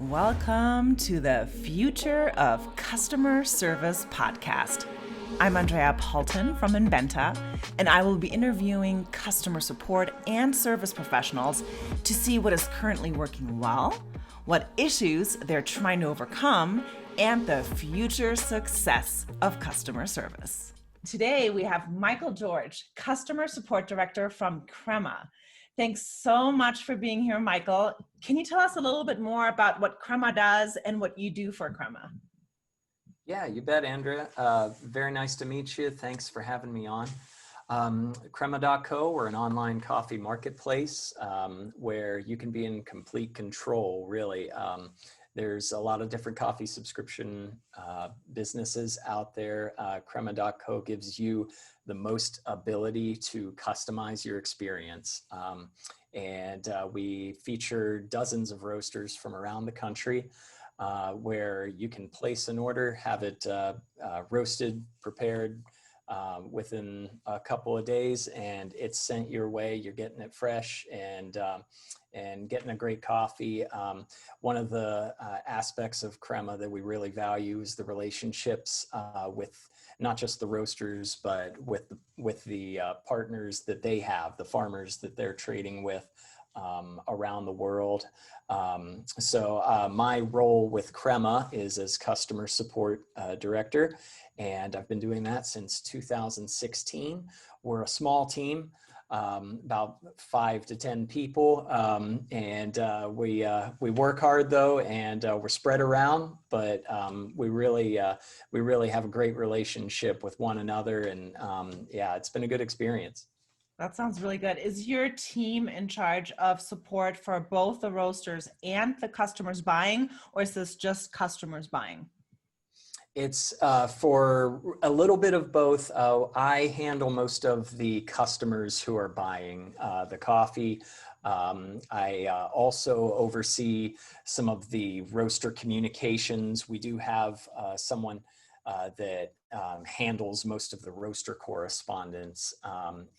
Welcome to the Future of Customer Service podcast. I'm Andrea Paulton from Inbenta, and I will be interviewing customer support and service professionals to see what is currently working well, what issues they're trying to overcome, and the future success of customer service. Today, we have Michael George, Customer Support Director from Crema. Thanks so much for being here, Michael. Can you tell us a little bit more about what Crema does and what you do for Crema? Yeah, you bet, Andrea. Very nice to meet you. Thanks for having me on. Crema.co, we're an online coffee marketplace where you can be in complete control, really. There's a lot of different coffee subscription businesses out there. Crema.co gives you the most ability to customize your experience. We feature dozens of roasters from around the country where you can place an order, have it roasted, prepared within a couple of days, and it's sent your way. You're getting it fresh and getting a great coffee. One of the aspects of Crema that we really value is the relationships with not just the roasters, but with the partners that they have, the farmers that they're trading with around the world. My role with Crema is as customer support director, and I've been doing that since 2016. We're a small team, about 5 to 10 people, we work hard though, and we're spread around, but we really have a great relationship with one another, and it's been a good experience. That sounds really good. Is your team in charge of support for both the roasters and the customers buying, or is this just customers buying? It's for a little bit of both. I handle most of the customers who are buying the coffee. I also oversee some of the roaster communications. We do have someone that handles most of the roaster correspondence,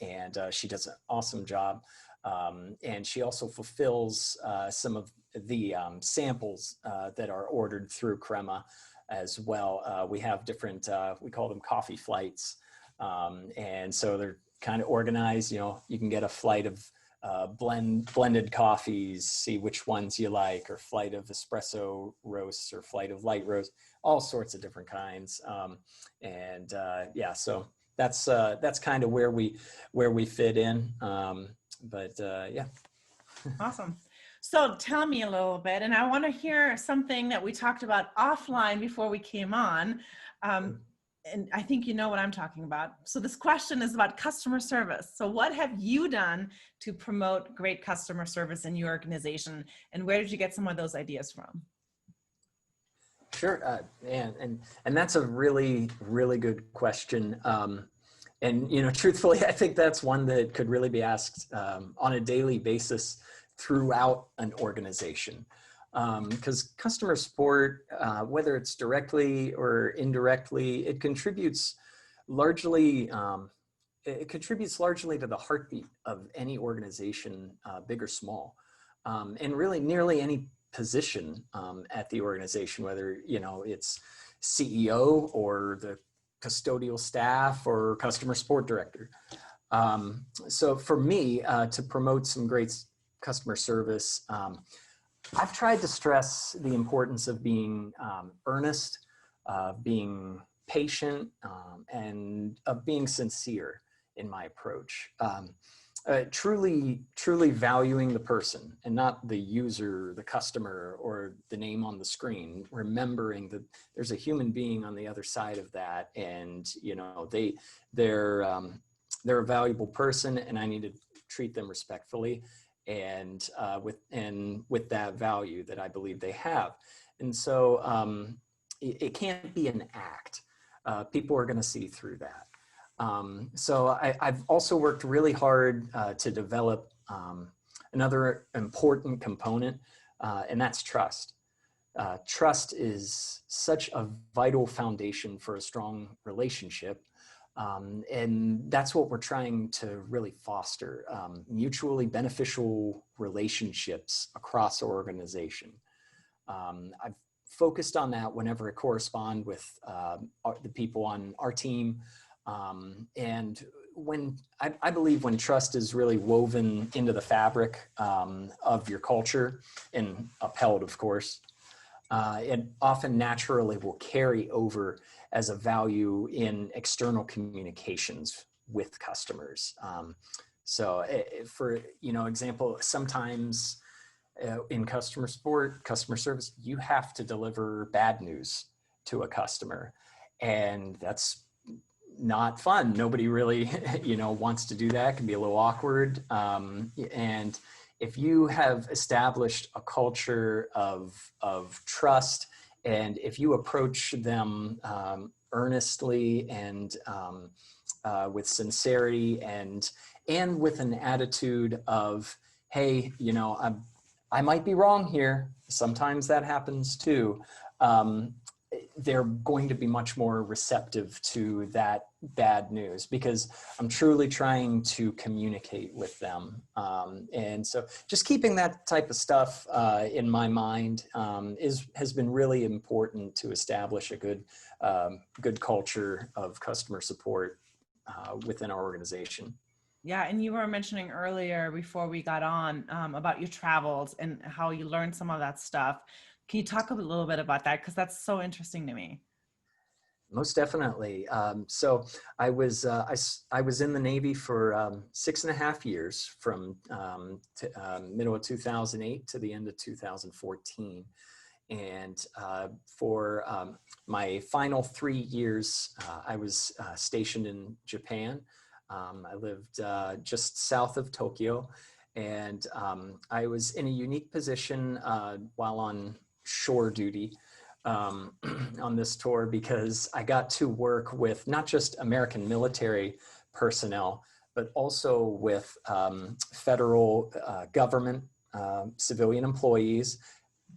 and she does an awesome job. And she also fulfills some of the samples that are ordered through Crema as well. We have different, we call them coffee flights. And so they're kind of organized. You know, you can get a flight of blended coffees, see which ones you like, or flight of espresso roasts, or flight of light roast, all sorts of different kinds. So that's kind of where we fit in. Awesome. So tell me a little bit, and I want to hear something that we talked about offline before we came on. And I think you know what I'm talking about. So this question is about customer service. So what have you done to promote great customer service in your organization, and where did you get some of those ideas from? Sure, and that's a really, really good question. And you know, truthfully, I think that's one that could really be asked on a daily basis throughout an organization, because customer support, whether it's directly or indirectly, it contributes largely to the heartbeat of any organization, big or small, and really nearly any position at the organization, whether you know it's CEO or the custodial staff or customer support director. So for me, to promote some great customer service, I've tried to stress the importance of being earnest, being patient, and of being sincere in my approach. Truly valuing the person and not the user, the customer, or the name on the screen, remembering that there's a human being on the other side of that, and you know, they're a valuable person, and I need to treat them respectfully and with that value that I believe they have. And so it can't be an act. People are going to see through that. So I've also worked really hard to develop another important component, and that's trust. Trust is such a vital foundation for a strong relationship. And that's what we're trying to really foster, mutually beneficial relationships across our organization. I've focused on that whenever I correspond with the people on our team. And when I believe when trust is really woven into the fabric of your culture and upheld, of course, it often naturally will carry over as a value in external communications with customers. So for, example, sometimes in customer support, customer service, you have to deliver bad news to a customer. And that's not fun. Nobody really, wants to do that. It can be a little awkward. And if you have established a culture of trust, and if you approach them earnestly and with sincerity and with an attitude of, hey, I might be wrong here. Sometimes that happens too. They're going to be much more receptive to that bad news because I'm truly trying to communicate with them. And so just keeping that type of stuff in my mind has been really important to establish a good culture of customer support within our organization. Yeah, and you were mentioning earlier before we got on about your travels and how you learned some of that stuff. Can you talk a little bit about that? Because that's so interesting to me. Most definitely. So I was in the Navy for 6.5 years, from middle of 2008 to the end of 2014. And for my final 3 years, I was stationed in Japan. I lived just south of Tokyo, and I was in a unique position while on shore duty on this tour because I got to work with not just American military personnel, but also with federal government civilian employees,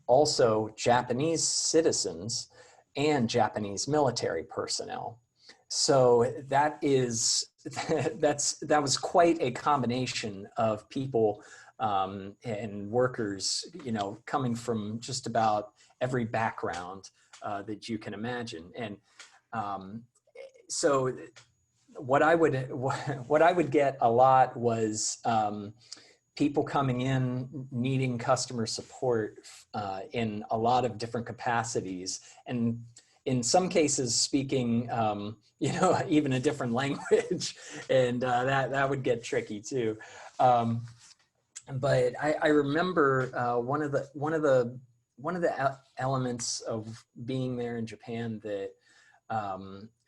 also Japanese citizens and Japanese military personnel. So that was quite a combination of people and workers, coming from just about every background that you can imagine. And so what I would get a lot was people coming in needing customer support in a lot of different capacities, and in some cases speaking even a different language, and that would get tricky too. But I remember one of the elements of being there in Japan that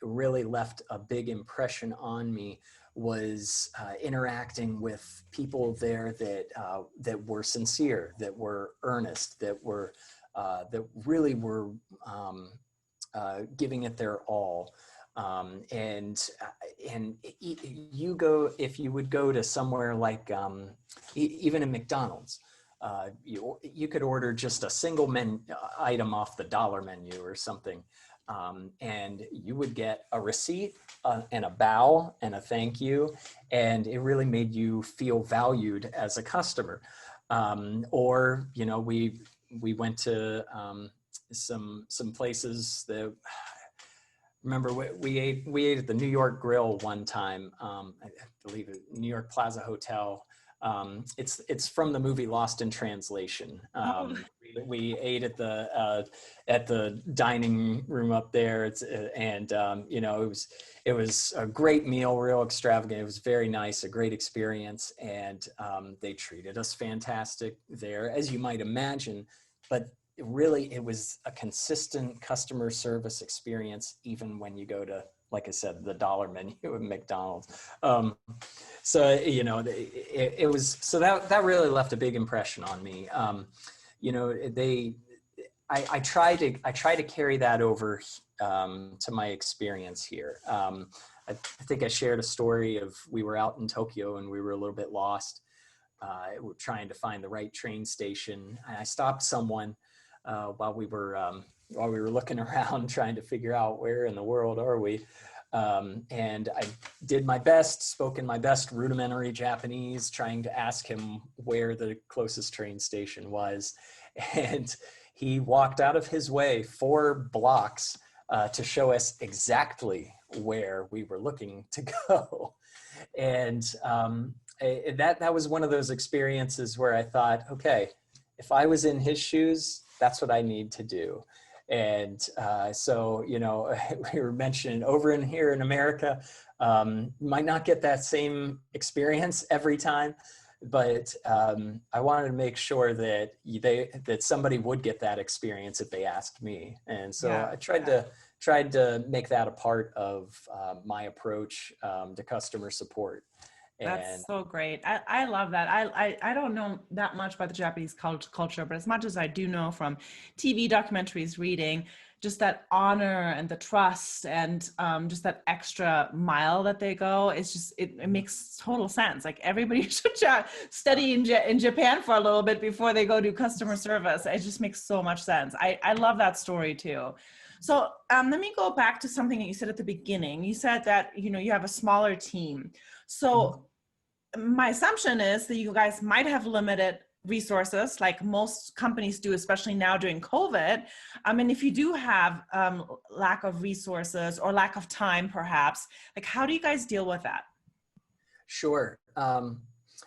really left a big impression on me was interacting with people there that were sincere, that were earnest, that really were giving it their all. And if you would go to somewhere like even a McDonald's, you could order just a single item off the dollar menu or something. And you would get a receipt and a bow and a thank you, and it really made you feel valued as a customer. Or we went to some places that, remember we ate at the New York Grill one time. I believe it, New York Plaza Hotel. It's from the movie Lost in Translation. We ate at the dining room up there. It was a great meal, real extravagant. It was very nice, a great experience, and they treated us fantastic there, as you might imagine. But it was a consistent customer service experience, even when you go to, like I said, the dollar menu at McDonald's. So it was, so that really left a big impression on me. I try to carry that over to my experience here. I think I shared a story of, we were out in Tokyo and we were a little bit lost. We're trying to find the right train station. And I stopped someone while we were looking around trying to figure out where in the world are we. And I did my best, spoke in my best rudimentary Japanese, trying to ask him where the closest train station was. And he walked out of his way 4 blocks to show us exactly where we were looking to go. And that was one of those experiences where I thought, okay, if I was in his shoes, that's what I need to do. And so, you know, we were mentioning over in here in America, might not get that same experience every time, but I wanted to make sure that that somebody would get that experience if they asked me. And so I tried to make that a part of my approach to customer support. That's so great. I love that. I don't know that much about the Japanese culture, but as much as I do know from TV documentaries, reading, just that honor and the trust and just that extra mile that they go, it's just, it makes total sense. Like everybody should study in Japan for a little bit before they go do customer service. It just makes so much sense. I love that story too. So let me go back to something that you said at the beginning. You said that, you know, you have a smaller team. So my assumption is that you guys might have limited resources like most companies do, especially now during COVID. I mean, if you do have lack of resources or lack of time, perhaps, like how do you guys deal with that? Sure.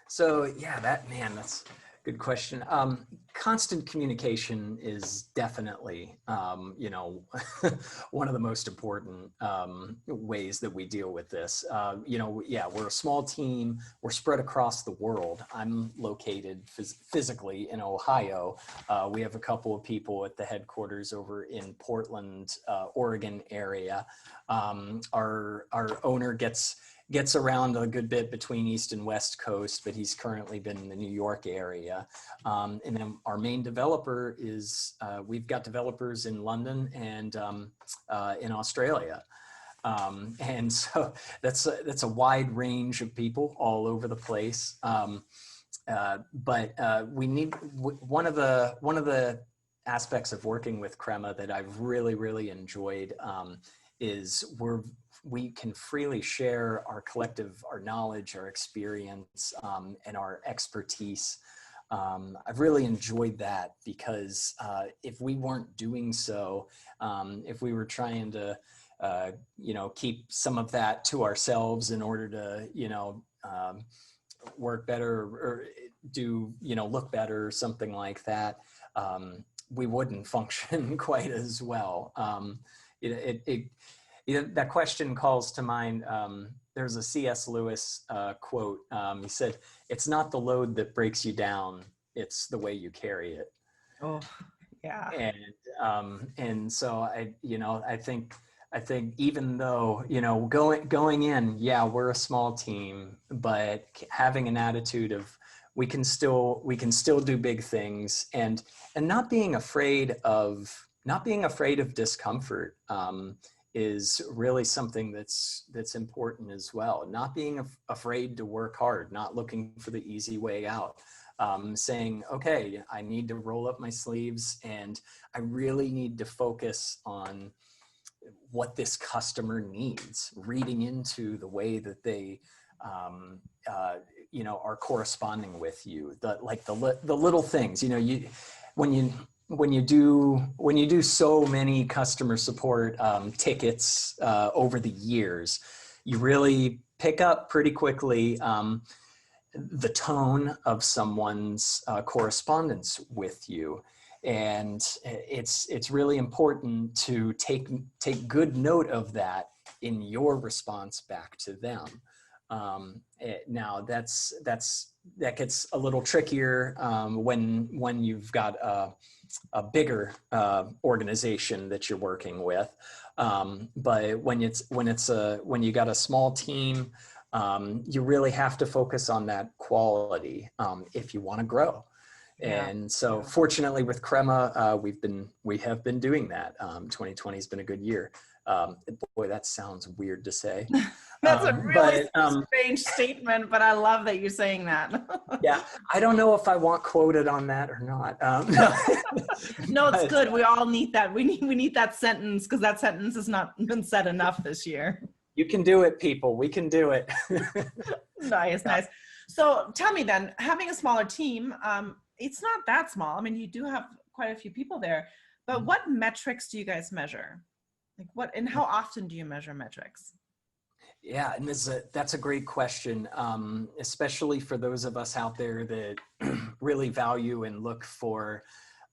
So yeah, that's a good question. Constant communication is definitely, you know, one of the most important ways that we deal with this. You know, yeah, we're a small team. We're spread across the world. I'm located physically in Ohio. We have a couple of people at the headquarters over in Portland, Oregon area. Our owner gets around a good bit between East and West Coast, but he's currently been in the New York area. And then our main developer is, we've got developers in London and in Australia. And so that's a wide range of people all over the place. But we need, one of the aspects of working with Crema that I've really enjoyed is we can freely share our knowledge, our experience, and our expertise. I've really enjoyed that because if we weren't doing so, if we were trying to, you know, keep some of that to ourselves in order to, you know, work better or do, you know, look better or something like that, we wouldn't function quite as well. That question calls to mind, there's a C.S. Lewis quote. He said, "It's not the load that breaks you down, it's the way you carry it." Oh, yeah. And so I think even though, you know, going in, yeah, we're a small team, but having an attitude of we can still do big things and not being afraid of discomfort is really something that's important as well. Not being afraid to work hard, not looking for the easy way out, saying, okay, I need to roll up my sleeves and I really need to focus on what this customer needs, reading into the way that they, you know, are corresponding with you, the little things, you know, when you do so many customer support tickets over the years, you really pick up pretty quickly the tone of someone's correspondence with you. And it's really important to take good note of that in your response back to them. Now that gets a little trickier when you've got a bigger organization that you're working with. But when you got a small team, you really have to focus on that quality if you want to grow. Yeah. And so fortunately with Crema, we have been doing that. 2020 has been a good year. Boy, that sounds weird to say. That's a really strange statement, but I love that you're saying that. Yeah, I don't know if I want quoted on that or not. No, it's good. We all need that. We need that sentence because that sentence has not been said enough this year. You can do it, people. We can do it. Nice. So tell me then, having a smaller team, it's not that small. I mean, you do have quite a few people there. But what metrics do you guys measure? Like what, and how often do you measure metrics? Yeah, and that's a great question, especially for those of us out there that really value and look for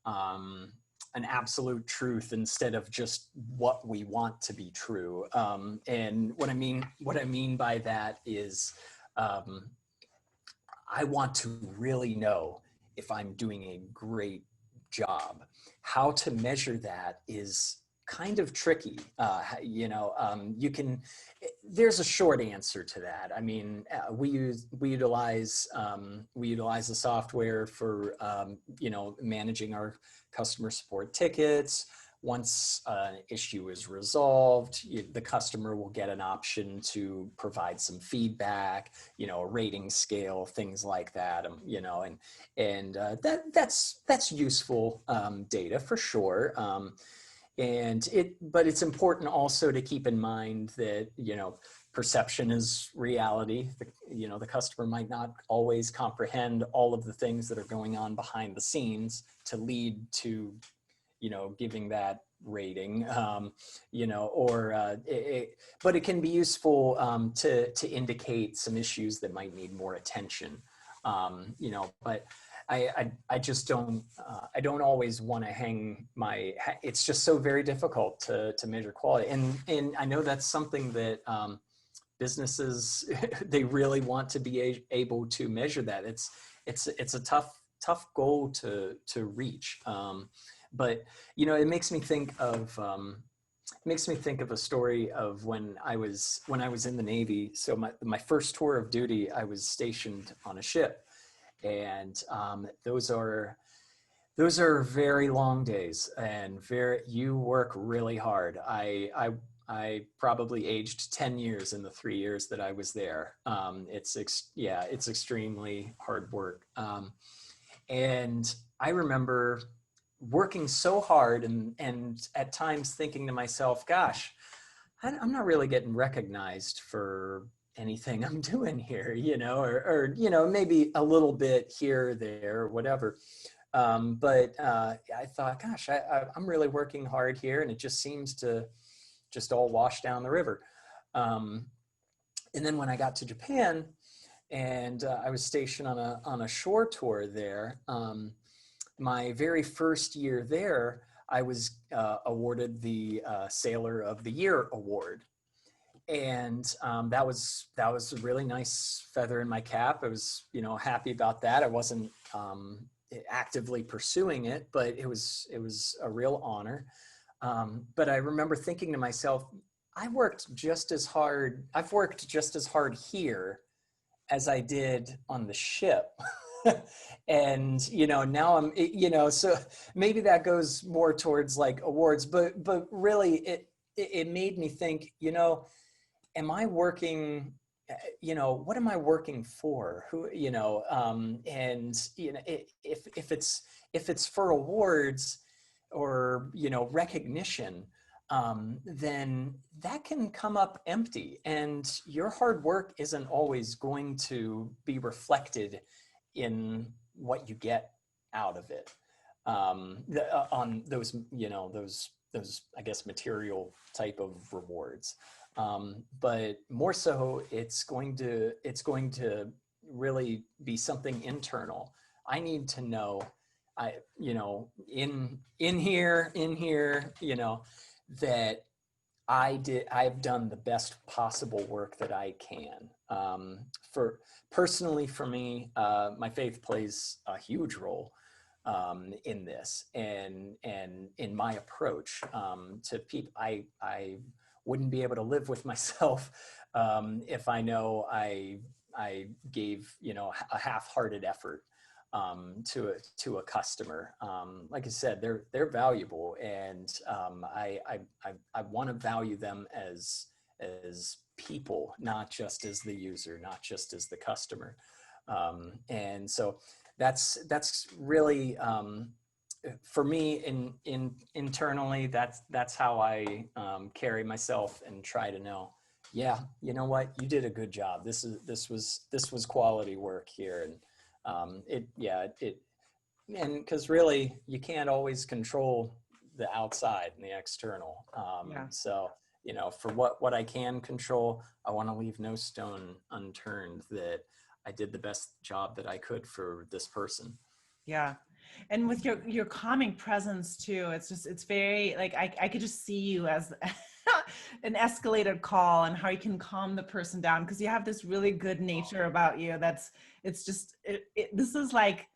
an absolute truth instead of just what we want to be true. And what I mean by that is, I want to really know if I'm doing a great job. How to measure that is kind of tricky. There's a short answer to that. I mean, we utilize the software for, managing our customer support tickets. Once an issue is resolved, the customer will get an option to provide some feedback, a rating scale, things like that, that's useful data for sure. But it's important also to keep in mind that, perception is reality. The customer might not always comprehend all of the things that are going on behind the scenes to lead to, giving that rating, but it can be useful to indicate some issues that might need more attention, but I just don't, I don't always want to it's just so very difficult to measure quality. And I know that's something that businesses, they really want to be able to measure that. It's a tough goal to reach. But it makes me think of a story of when I was in the Navy. So my first tour of duty, I was stationed on a ship, and those are very long days, and you work really hard. I probably aged 10 years in the 3 years that I was there. It's extremely hard work. And I remember working so hard and at times thinking to myself, gosh, I'm not really getting recognized for anything I'm doing here, or maybe a little bit here or there or whatever. But I thought, gosh, I'm really working hard here, and it just seems to just all wash down the river. And then when I got to Japan, and I was stationed on a shore tour there, my very first year there, I was awarded the Sailor of the Year award. And that was a really nice feather in my cap. I was, happy about that. I wasn't actively pursuing it, but it was a real honor. But I remember thinking to myself, I've worked just as hard here as I did on the ship. And, now I'm, so maybe that goes more towards like awards, but really it made me think, am I working, what am I working for? Who, and, if it's for awards or, recognition, then that can come up empty, and your hard work isn't always going to be reflected in what you get out of it, on those, those, I guess, material type of rewards. But more so, it's going to really be something internal. I need to know, in here, that I've done the best possible work that I can. Personally, for me, my faith plays a huge role in this, and in my approach to people. I wouldn't be able to live with myself if I know I gave a half-hearted effort to a customer. Like I said, they're valuable, and I want to value them as people, not just as the user, not just as the customer. And so that's really, for me, internally, that's how I carry myself and try to know, yeah, you know what, you did a good job. This was quality work here. And it and because really you can't always control the outside and the external. Yeah. So, for what I can control, I want to leave no stone unturned that I did the best job that I could for this person. Yeah. And with your calming presence too, it's very like, I could just see you as an escalated call and how you can calm the person down because you have this really good nature about you. This is like,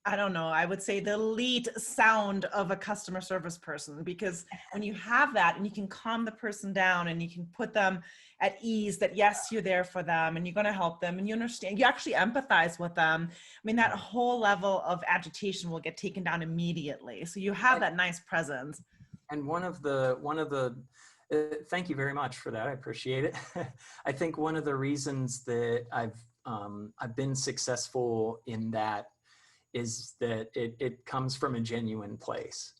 I don't know, I would say the elite sound of a customer service person, because when you have that and you can calm the person down and you can put them at ease that yes, you're there for them and you're going to help them and you understand, you actually empathize with them. I mean, that whole level of agitation will get taken down immediately. So you have that nice presence. And one of the thank you very much for that. I appreciate it. I think one of the reasons that I've been successful in that is that it comes from a genuine place.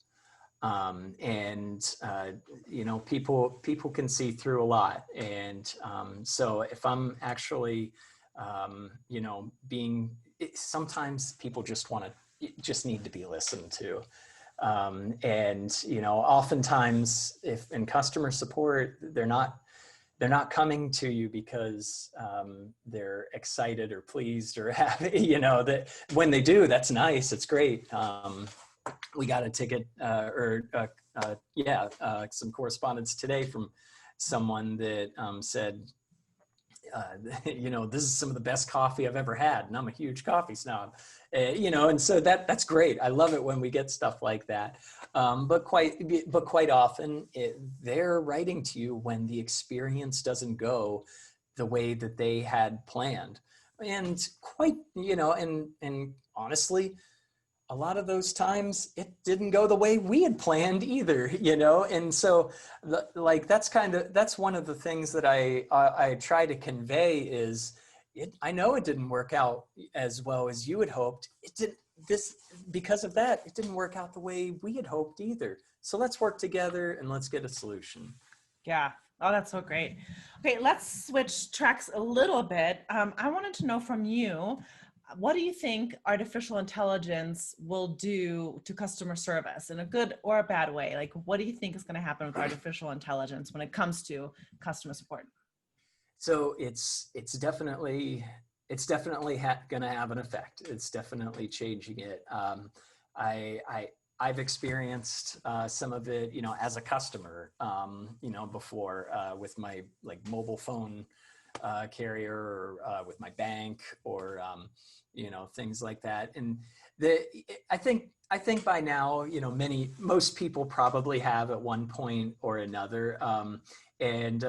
People can see through a lot. And so if I'm actually, sometimes people just need to be listened to. Oftentimes if in customer support, they're not coming to you because they're excited or pleased or happy, that when they do, that's nice. It's great. We got a ticket some correspondence today from someone that said, this is some of the best coffee I've ever had. And I'm a huge coffee snob, and so that's great. I love it when we get stuff like that. But quite often they're writing to you when the experience doesn't go the way that they had planned. And and honestly, a lot of those times it didn't go the way we had planned either, and so that's one of the things that I try to convey is I know it didn't work out as well as you had hoped. Because of that, it didn't work out the way we had hoped either. So let's work together and let's get a solution. Yeah. Oh, that's so great. Okay, let's switch tracks a little bit. I wanted to know from you, what do you think artificial intelligence will do to customer service in a good or a bad way? Like, what do you think is going to happen with artificial intelligence when it comes to customer support? So it's definitely going to have an effect. It's definitely changing it. I've experienced some of it, as a customer, before with my mobile phone carrier or with my bank or things like that. And I think by now, most people probably have at one point or another, and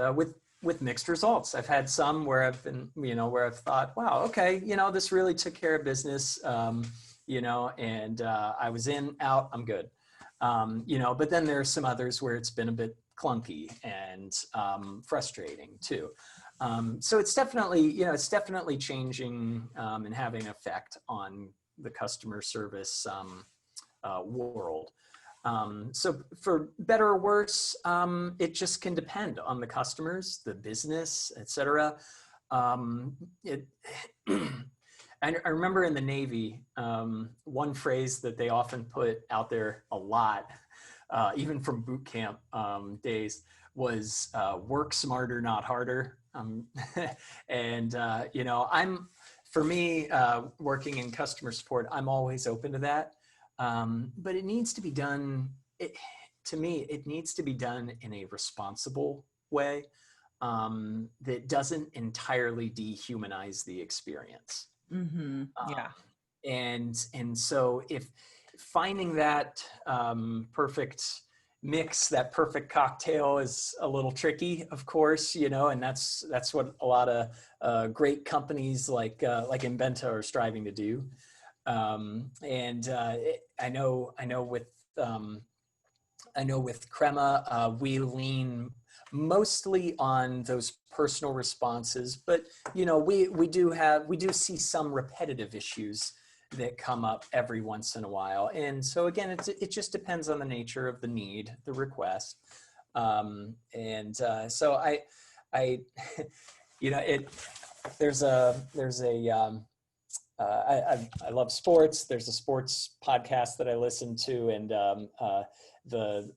with mixed results. I've had some where I've been, where I've thought, wow, okay, this really took care of business, and I was in, out, I'm good. But then there are some others where it's been a bit clunky and frustrating too. So it's definitely changing and having an effect on the customer service world. So for better or worse, it just can depend on the customers, the business, et cetera. I remember in the Navy, one phrase that they often put out there a lot, even from boot camp days, was work smarter, not harder. For me, working in customer support, I'm always open to that. But it needs to be done, to me, it needs to be done in a responsible way that doesn't entirely dehumanize the experience. Mm-hmm. Yeah. And so if finding that perfect mix, that perfect cocktail is a little tricky, of course, and that's what a lot of great companies like Inbenta are striving to do. I know with Crema, we lean mostly on those personal responses, but we do see some repetitive issues that come up every once in a while. And so again, it just depends on the nature of the need, the request. So I there's a I love sports. There's a sports podcast that I listen to, and the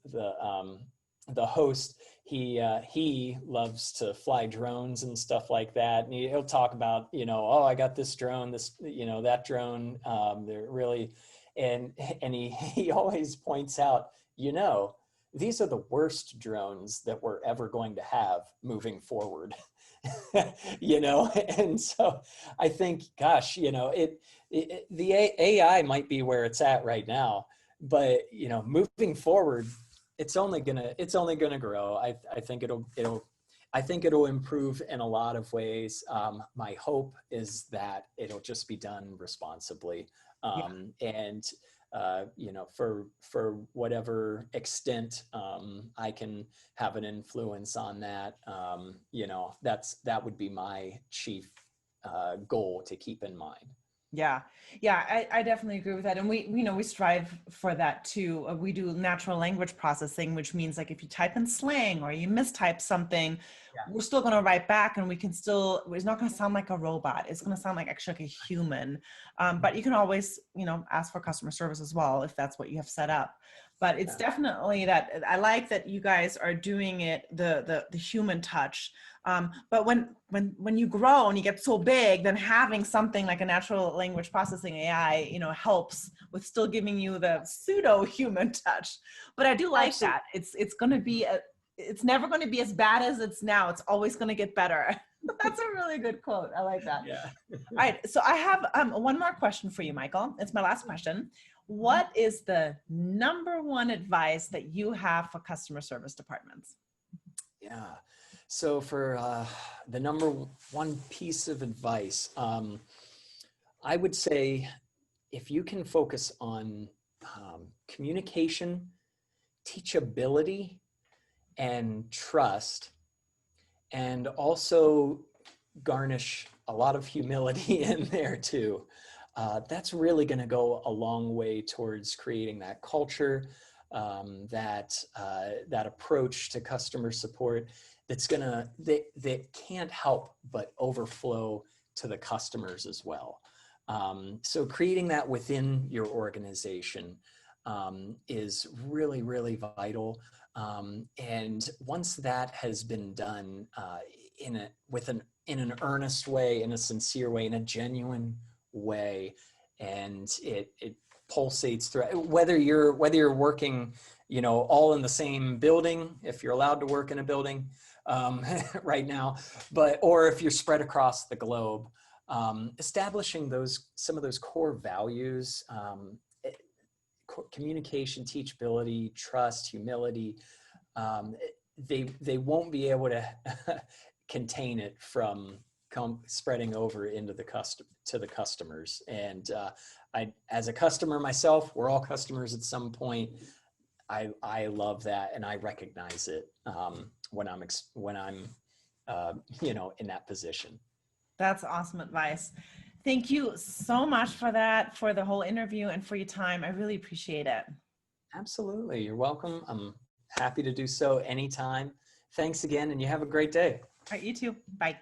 host, he loves to fly drones and stuff like that. And he'll talk about, oh, I got this drone, that drone. They're really, and he always points out, these are the worst drones that we're ever going to have moving forward. And so I think, gosh, the AI might be where it's at right now, but moving forward, it's only gonna grow. I think it'll improve in a lot of ways. My hope is that it'll just be done responsibly, and for whatever extent I can have an influence on that. That would be my chief goal to keep in mind. Yeah. I definitely agree with that. And we strive for that too. We do natural language processing, which means like if you type in slang or you mistype something, we're still going to write back, and it's not going to sound like a robot. It's going to sound like actually like a human. But you can always, ask for customer service as well, if that's what you have set up. But it's definitely that I like that you guys are doing it, the human touch. But when you grow and you get so big, then having something like a natural language processing AI, helps with still giving you the pseudo human touch. But I do like that. It's going to be it's never going to be as bad as it's now. It's always going to get better. That's a really good quote. I like that. Yeah. All right. So I have one more question for you, Michael. It's my last question. What is the number one advice that you have for customer service departments? Yeah. So for the number one piece of advice, I would say if you can focus on communication, teachability, and trust, and also garnish a lot of humility in there too, that's really going to go a long way towards creating that culture, that approach to customer support that can't help but overflow to the customers as well. So creating that within your organization is really, really vital. And once that has been done in an earnest way, in a sincere way, in a genuine way, and it pulsates through, whether you're working, all in the same building, if you're allowed to work in a building right now, or if you're spread across the globe, establishing some of those core values, communication, teachability, trust, humility, they won't be able to contain it from spreading over into to the customers. And I, as a customer myself, we're all customers at some point. I love that, and I recognize it when I'm in that position. That's awesome advice. Thank you so much for that, for the whole interview, and for your time. I really appreciate it. Absolutely. You're welcome. I'm happy to do so anytime. Thanks again, and you have a great day. All right, you too. Bye.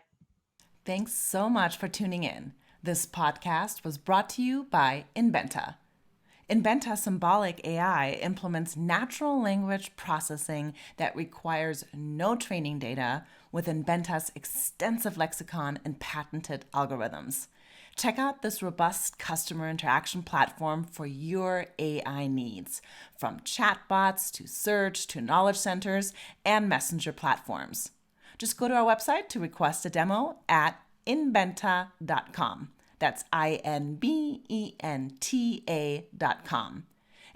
Thanks so much for tuning in. This podcast was brought to you by Inbenta. Inbenta Symbolic AI implements natural language processing that requires no training data with Inbenta's extensive lexicon and patented algorithms. Check out this robust customer interaction platform for your AI needs, from chatbots to search to knowledge centers and messenger platforms. Just go to our website to request a demo at inbenta.com. That's INBENTA.com.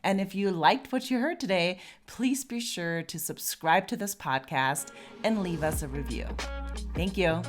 And if you liked what you heard today, please be sure to subscribe to this podcast and leave us a review. Thank you.